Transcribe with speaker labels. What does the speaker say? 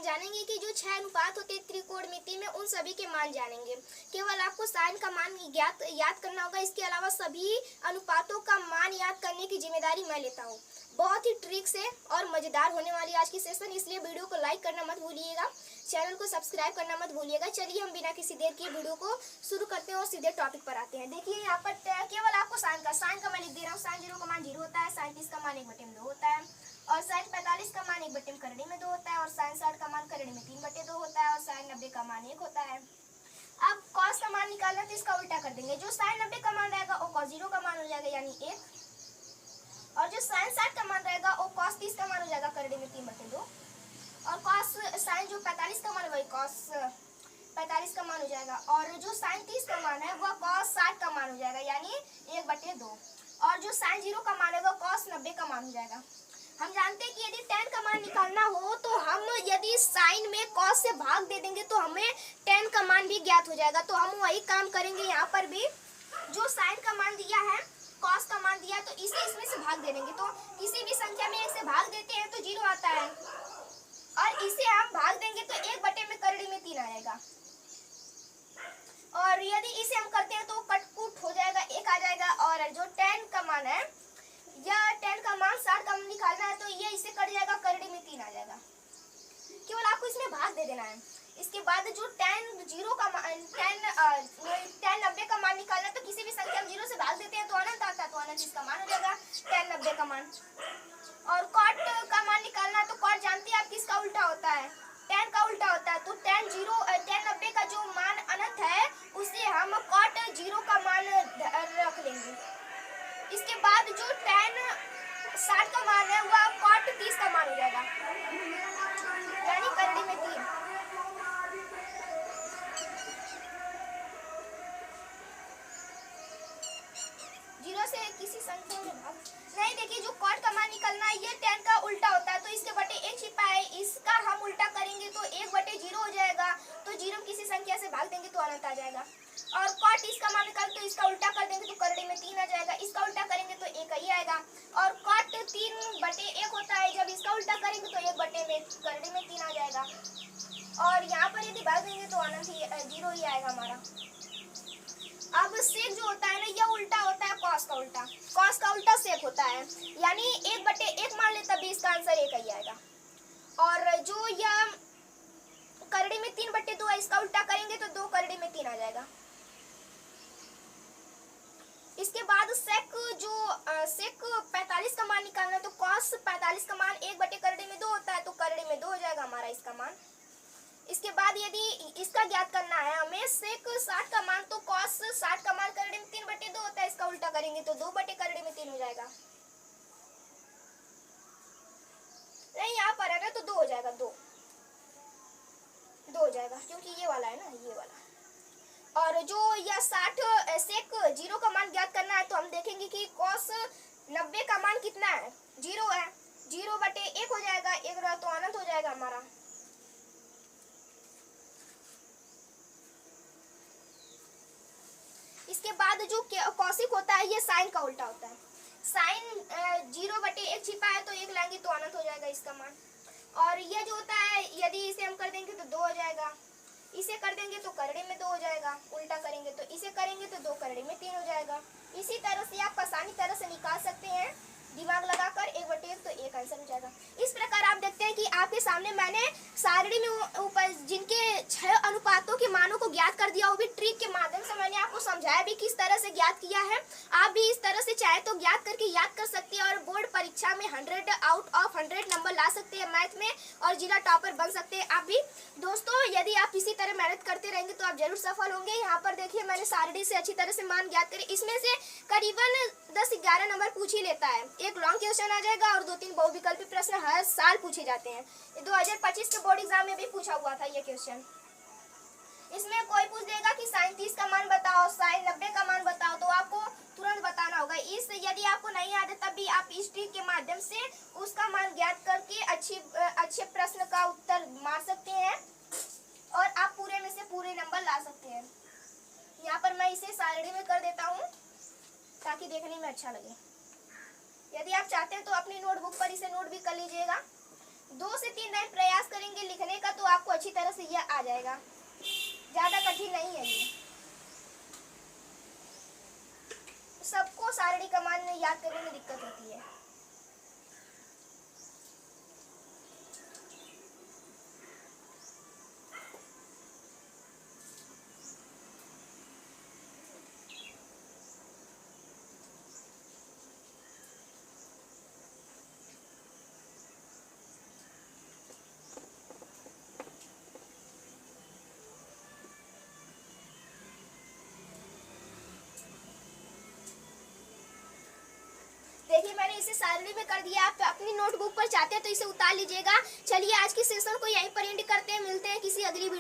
Speaker 1: जानेंगे कि जो 6 अनुपात होते हैं त्रिकोणमिति में, उन सभी के मान जानेंगे। केवल आपको साइन का मान याद करना होगा। इसके अलावा सभी अनुपातों का मान याद करने की जिम्मेदारी मैं लेता हूँ। बहुत ही ट्रिक से और मजेदार होने वाली आज की सेशन, इसलिए वीडियो को लाइक करना मत भूलिएगा, चैनल को सब्सक्राइब करना मत भूलिएगा। चलिए हम बिना किसी देर के वीडियो को शुरू करते हैं और सीधे टॉपिक पर आते हैं। देखिए यहाँ पर केवल आपको साइन का मैं लिख दे रहा हूँ। साइन 0 का मान 0 होता है, साइन 30 का मान 1/2 होता है, और साइन 45 का मान 1/2 करड़ी में 2 होता है, और साइन 60 का मान करड़ी में 3/2 होता है, और साइन 90 का मान 1 होता है। अब कॉस का मान निकालना तो इसका उल्टा कर देंगे। जो साइन 90 का मान रहेगा वो कॉस 0 का मान हो जाएगा यानी 1, और जो साइन 60 का मान रहेगा वो कॉस 30 का मान हो जाएगा करड़ी में 3/2, और कॉस साइन जो 45 का मान है वही कॉस 45 का मान हो जाएगा, और जो साइन 30 का मान है वह कॉस 60 का मान हो जाएगा यानी 1/2, और जो साइन 0 का मान है वो कॉस 90 का मान हो जाएगा। हम जानते हैं कि यदि tan का मान निकालना हो तो हम यदि साइन में cos से भाग दे देंगे तो हमें tan का मान भी ज्ञात हो जाएगा। तो हम वही काम करेंगे यहाँ पर भी। जो साइन का मान दिया है, cos का मान दिया है, तो इसे इसमें से भाग दे देंगे। तो किसी भी संख्या में 1 से भाग देते हैं तो 0 आता है, और इसे हम भाग देंगे तो 1/3 आएगा, और यदि इसे हम करते हैं तो कटकुट हो जाएगा, 1 आ जाएगा। और जो tan का मान है या tan का मान 60 का निकालना है तो ये इससे कट जाएगा, करड़ी में 3 आ जाएगा। केवल आपको इसमें भाग दे देना है। इसके बाद जो tan 90 का मान निकालना है तो किसी भी संख्या में 0 से भाग देते हैं तो अनंत आता है, तो अनंत इसका मान हो जाएगा tan 90 का मान। और cot का मान निकालना है तो cot जानते हैं आप किसका उल्टा होता है, tan का उल्टा होता है। तो tan 90 का जो मान अनंत है उसे हम cot 0 का मान रख लेंगे। इसके बाद जो tan 60 का मान है वह cot 30 का मान हो जाएगा यानी करड़ी में 3। जीरो से किसी संख्या में भाग नहीं। देखिए जो cot का मान निकलना है ये tan का उल्टा होता है, तो इसके बटे 1 छिपा है, इसका हम उल्टा करेंगे तो 1/0 हो जाएगा। तो 0 किसी संख्या से भाग देंगे तो अनंत आ जाएगा। और cot इसका मान निकाल तो इसका उल्टा कर देंगे तो करड़ी में 3 आ जाएगा, इसका उल्टा करेंगे तो 1 ही आएगा। और cot 3/1 होता है, जब इसका उल्टा करेंगे तो 1/में करड़ी में 3 आ जाएगा। और यहाँ पर यदि भाग देंगे तो अनंत ही 0 ही आएगा हमारा। अब सेक जो होता है ना यह उल्टा होता है cos का उल्टा, cos का उल्टा सेक होता है यानी 1/1 मान ले तभी इसका आंसर 1 ही आएगा। और जो यह करड़ी में 3/2 है इसका उल्टा करेंगे तो 2 करड़ी में 3 आ जाएगा। इसके बाद सेक 45 का मान निकालना है तो cos 45 का मान 1/2 होता है, तो करड़ी में 2 हो जाएगा हमारा इसका मान। इसके बाद यदि इसका ज्ञात करना है हमें सेक 60 का मान, तो cos 60 का मान करड़ी में 3/2 होता है, इसका उल्टा करेंगे तो 2/करड़ी में 3 हो जाएगा। नहीं यहाँ पर है ना तो 2 हो जाएगा, 2 हो जाएगा क्योंकि ये वाला है ना, ये वाला। और जो यह 60 सेक 0 का मान ज्ञात करना है तो हम देखेंगे कि cos 90 का मान कितना है, 0 है, 0/1 हो जाएगा, 1 रहा तो अनंत हो जाएगा हमारा। इसके बाद जो कौशिक होता है ये साइन का उल्टा होता है। साइन 0/1 छिपा है तो 1 लाएंगे तो अनंत हो जाएगा इसका मान। और यह जो होता है यदि इसे हम कर देंगे तो 2 हो जाएगा, इसे कर देंगे तो करड़ी में 2 हो जाएगा, उल्टा करेंगे तो इसे करेंगे तो 2 करड़ी में 3 हो जाएगा। इसी तरह से आप आसानी तरह से निकाल सकते हैं दिमाग लगाकर, 1/1 तो 1 आंसर हो जाएगा। इस प्रकार आप देखते हैं कि आपके सामने मैंने सारणी में ऊपर जिनके 6 अनुपातों के मानों को ज्ञात कर दिया, वो भी ट्रिक के माध्यम से मैंने आपको समझाया भी किस तरह से ज्ञात किया है। आप भी इस तरह से चाहे तो ज्ञात करके याद कर सकते हैं और बोर्ड परीक्षा में 100 आउट ऑफ 100 नंबर ला सकते हैं मैथ में और जिला टॉपर बन सकते हैं आप भी। दोस्तों यदि आप इसी तरह मेहनत करते रहेंगे तो आप जरूर सफल होंगे। यहाँ पर देखिए मैंने सारणी से अच्छी तरह से मान ज्ञात करे, इसमें से करीबन 10-11 नंबर पूछ ही लेता है। एक लॉन्ग क्वेश्चन आ जाएगा और 2-3 बहुविकल्पी प्रश्न हर साल पूछे जाते हैं। 2025 के बोर्ड एग्जाम में भी पूछा हुआ था ये क्वेश्चन। इसमें कोई पूछ देगा कि साइन 30 का मान बताओ, साइन 90 का मान बताओ, तो आपको तुरंत बताना होगा। इस यदि आपको नहीं याद है तब भी आप इस ट्रिक के माध्यम से उसका मान ज्ञात करके अच्छे प्रश्न का उत्तर मार सकते हैं और आप पूरे में से पूरे नंबर ला सकते हैं। यहाँ पर मैं इसे सारणी में कर देता हूँ ताकि देखने में अच्छा लगे। यदि आप चाहते हैं तो अपनी नोटबुक पर इसे नोट भी कर लीजिएगा। 2 से 3 लाइन प्रयास करेंगे लिखने का तो आपको अच्छी तरह से यह आ जाएगा। ज़्यादा कठिन नहीं है ये। सबको सारणी कमान में याद करने में दिक्कत होती है। देखिए मैंने इसे सारणी में कर दिया। आप अपनी नोटबुक पर चाहते हैं तो इसे उतार लीजिएगा। चलिए आज की सेशन को यहीं पर एंड करते हैं। मिलते हैं किसी अगली वीडियो